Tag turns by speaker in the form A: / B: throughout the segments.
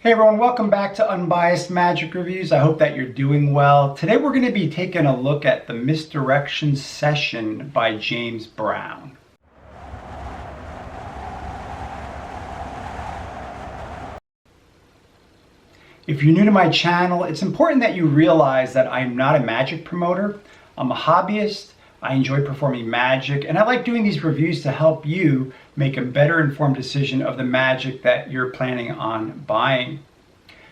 A: Hey everyone, welcome back to Unbiased Magic Reviews. I hope that you're doing well. Today we're going to be taking a look at the Misdirection Session by James Brown. If you're new to my channel, it's important that you realize that I'm not a magic promoter. I'm a hobbyist. I enjoy performing magic, and I like doing these reviews to help you make a better informed decision of the magic that you're planning on buying.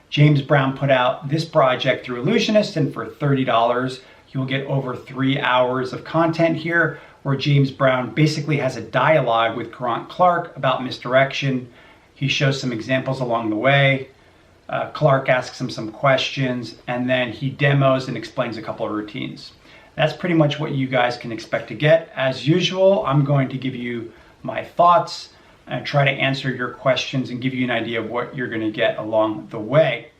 A: James Brown put out this project through Illusionist, and for $30, you'll get over 3 hours of content here, where James Brown basically has a dialogue with Grant Clark about misdirection. He shows some examples along the way. Clark asks him some questions, and then he demos and explains a couple of routines. That's pretty much what you guys can expect to get. As usual, I'm going to give you my thoughts and try to answer your questions and give you an idea of what you're going to get along the way.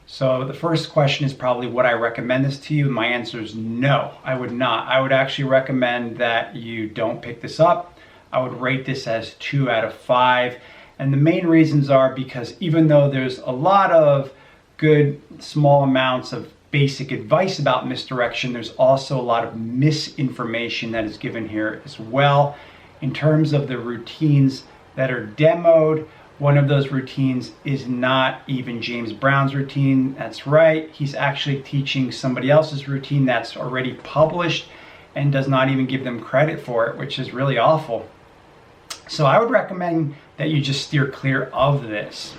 A: So the first question is probably, would I recommend this to you? My answer is no, I would not. I would actually recommend that you don't pick this up. I would rate this as 2 out of 5. And the main reasons are because even though there's a lot of good small amounts of basic advice about misdirection, there's also a lot of misinformation that is given here as well. In terms of the routines that are demoed, one of those routines is not even James Brown's routine. That's right, he's actually teaching somebody else's routine that's already published and does not even give them credit for it, which is really awful. So I would recommend that you just steer clear of this.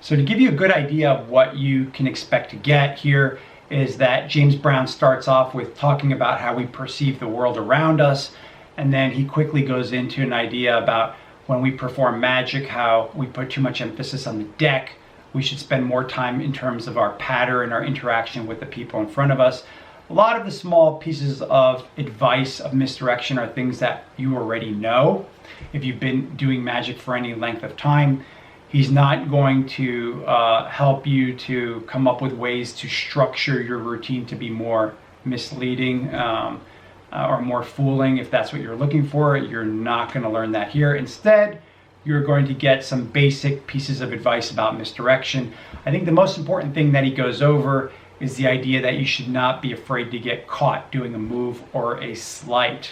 A: So to give you a good idea of what you can expect to get here is that James Brown starts off with talking about how we perceive the world around us, and then he quickly goes into an idea about when we perform magic, how we put too much emphasis on the deck. We should spend more time in terms of our pattern, our interaction with the people in front of us. A lot of the small pieces of advice of misdirection are things that you already know. If you've been doing magic for any length of time, he's not going to help you to come up with ways to structure your routine to be more misleading or more fooling. If that's what you're looking for, you're not going to learn that here. Instead, you're going to get some basic pieces of advice about misdirection. I think the most important thing that he goes over is the idea that you should not be afraid to get caught doing a move or a sleight.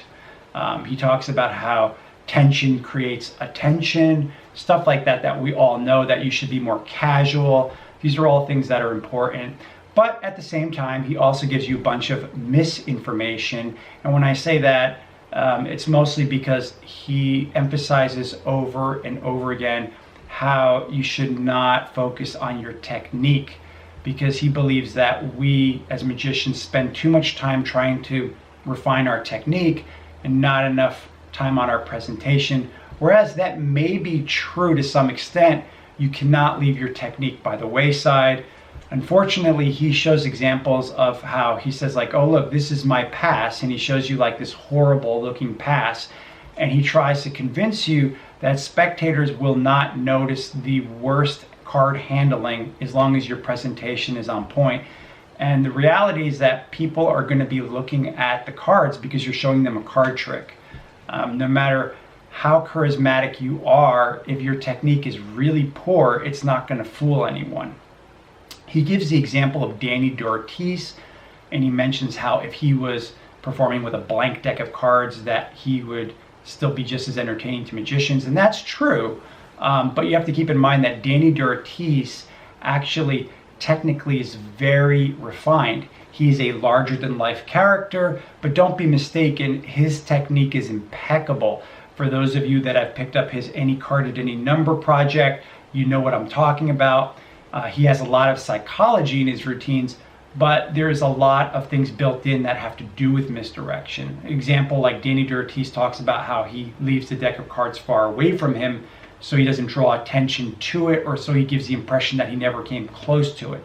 A: He talks about how tension creates attention, stuff like that that we all know, that you should be more casual. These are all things that are important. But at the same time, he also gives you a bunch of misinformation. And when I say that, it's mostly because he emphasizes over and over again how you should not focus on your technique, because he believes that we as magicians spend too much time trying to refine our technique and not enough time on our presentation. Whereas that may be true to some extent, you cannot leave your technique by the wayside. Unfortunately, he shows examples of how he says, like, oh look, this is my pass, and he shows you like this horrible looking pass, and he tries to convince you that spectators will not notice the worst card handling as long as your presentation is on point. And the reality is that people are going to be looking at the cards because you're showing them a card trick. No matter how charismatic you are, if your technique is really poor, it's not going to fool anyone. He gives the example of Danny D'Ortiz, and he mentions how if he was performing with a blank deck of cards, that he would still be just as entertaining to magicians, and that's true. But you have to keep in mind that Danny D'Ortiz actually technically is very refined. He's a larger-than-life character, but don't be mistaken, his technique is impeccable. For those of you that have picked up his Any Card at Any Number project, you know what I'm talking about. He has a lot of psychology in his routines, but there's a lot of things built in that have to do with misdirection. Example, like Danny D'Ortiz talks about how he leaves the deck of cards far away from him so he doesn't draw attention to it, or so he gives the impression that he never came close to it.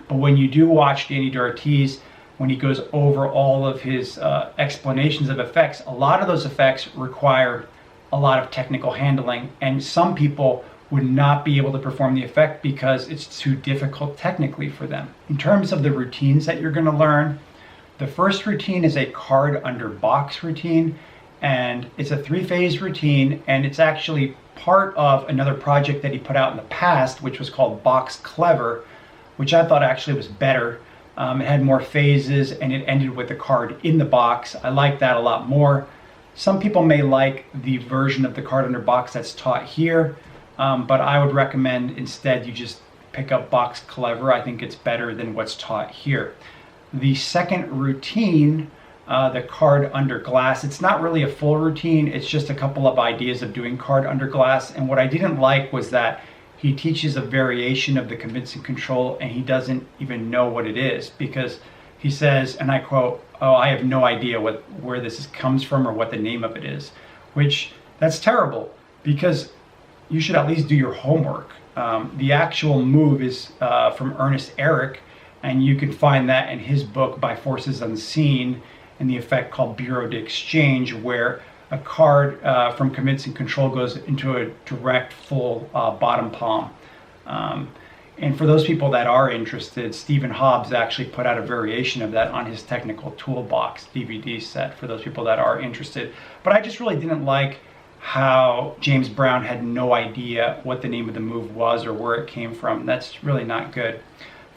A: But when you do watch Danny D'Ortiz, when he goes over all of his explanations of effects, a lot of those effects require a lot of technical handling, and some people would not be able to perform the effect because it's too difficult technically for them. In terms of the routines that you're going to learn, the first routine is a card under box routine, and it's a 3-phase routine, and it's actually part of another project that he put out in the past, which was called Box Clever, which I thought actually was better. It had more phases and it ended with the card in the box. I like that a lot more. Some people may like the version of the card under box that's taught here, but I would recommend instead you just pick up Box Clever. I think it's better than what's taught here. The second routine, the card under glass, it's not really a full routine, it's just a couple of ideas of doing card under glass. And what I didn't like was that he teaches a variation of the convincing control and he doesn't even know what it is, because he says, and I quote, "Oh, I have no idea where this comes from or what the name of it is," which that's terrible, because you should at least do your homework. The actual move is from Ernest Eric, and you can find that in his book By Forces Unseen, and the effect called Bureau d'Exchange, where a card from convincing control goes into a direct full bottom palm. And for those people that are interested, Stephen Hobbs actually put out a variation of that on his Technical Toolbox DVD set for those people that are interested. But I just really didn't like how James Brown had no idea what the name of the move was or where it came from. That's really not good.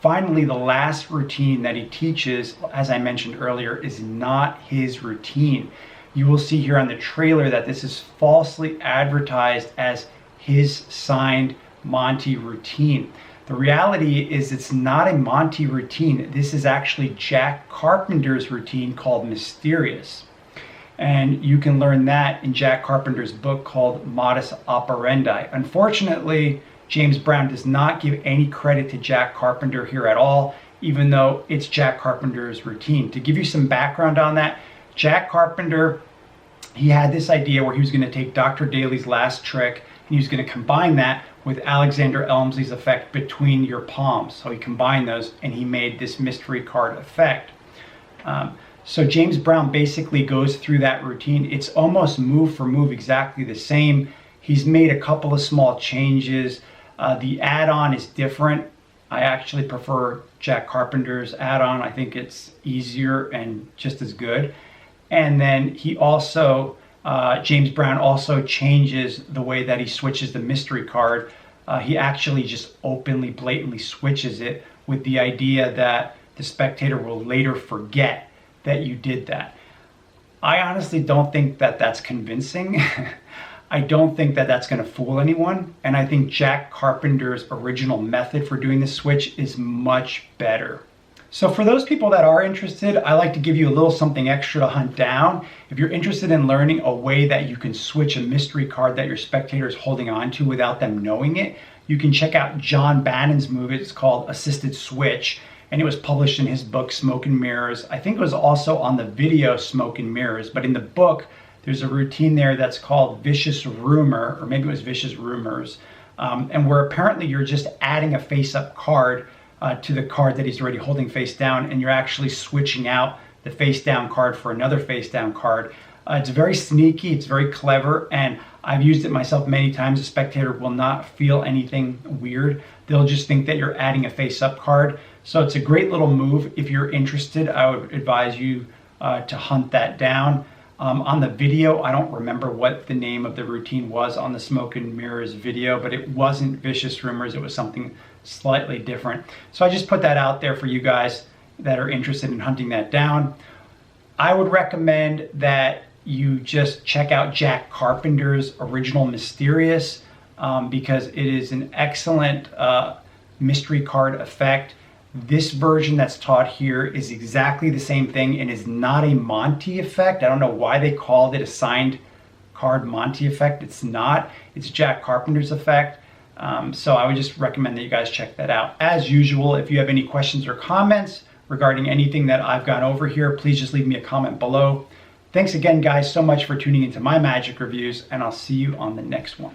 A: Finally, the last routine that he teaches, as I mentioned earlier, is not his routine. You will see here on the trailer that this is falsely advertised as his signed Monty routine. The reality is it's not a Monty routine. This is actually Jack Carpenter's routine called Mysterious. And you can learn that in Jack Carpenter's book called Modus Operandi. Unfortunately, James Brown does not give any credit to Jack Carpenter here at all, even though it's Jack Carpenter's routine. To give you some background on that, Jack Carpenter, he had this idea where he was going to take Dr. Daly's last trick and he was going to combine that with Alexander Elmsley's effect between your palms. So he combined those and he made this mystery card effect. So James Brown basically goes through that routine. It's almost move for move exactly the same. He's made a couple of small changes. The add-on is different. I actually prefer Jack Carpenter's add-on. I think it's easier and just as good. And then he also, James Brown also changes the way that he switches the mystery card. He actually just openly, blatantly switches it with the idea that the spectator will later forget that you did that. I honestly don't think that that's convincing. I don't think that that's going to fool anyone. And I think Jack Carpenter's original method for doing the switch is much better. So for those people that are interested, I like to give you a little something extra to hunt down. If you're interested in learning a way that you can switch a mystery card that your spectator is holding on to without them knowing it, you can check out John Bannon's movie. It's called Assisted Switch, and it was published in his book Smoke and Mirrors. I think it was also on the video Smoke and Mirrors, but in the book, there's a routine there that's called Vicious Rumor, or maybe it was Vicious Rumors, and where apparently you're just adding a face-up card to the card that he's already holding face down, and you're actually switching out the face down card for another face down card. It's very sneaky, it's very clever, and I've used it myself many times. The spectator will not feel anything weird. They'll just think that you're adding a face up card. So it's a great little move. If you're interested, I would advise you to hunt that down. On the video, I don't remember what the name of the routine was on the Smoke and Mirrors video, but it wasn't Vicious Rumors. It was something slightly different. So I just put that out there for you guys that are interested in hunting that down. I would recommend that you just check out Jack Carpenter's original Mysterious because it is an excellent mystery card effect. This version that's taught here is exactly the same thing and is not a Monty effect. I don't know why they called it a signed card Monty effect. It's not. It's Jack Carpenter's effect. So I would just recommend that you guys check that out. As usual, if you have any questions or comments regarding anything that I've gone over here, please just leave me a comment below. Thanks again, guys, so much for tuning into my magic reviews, and I'll see you on the next one.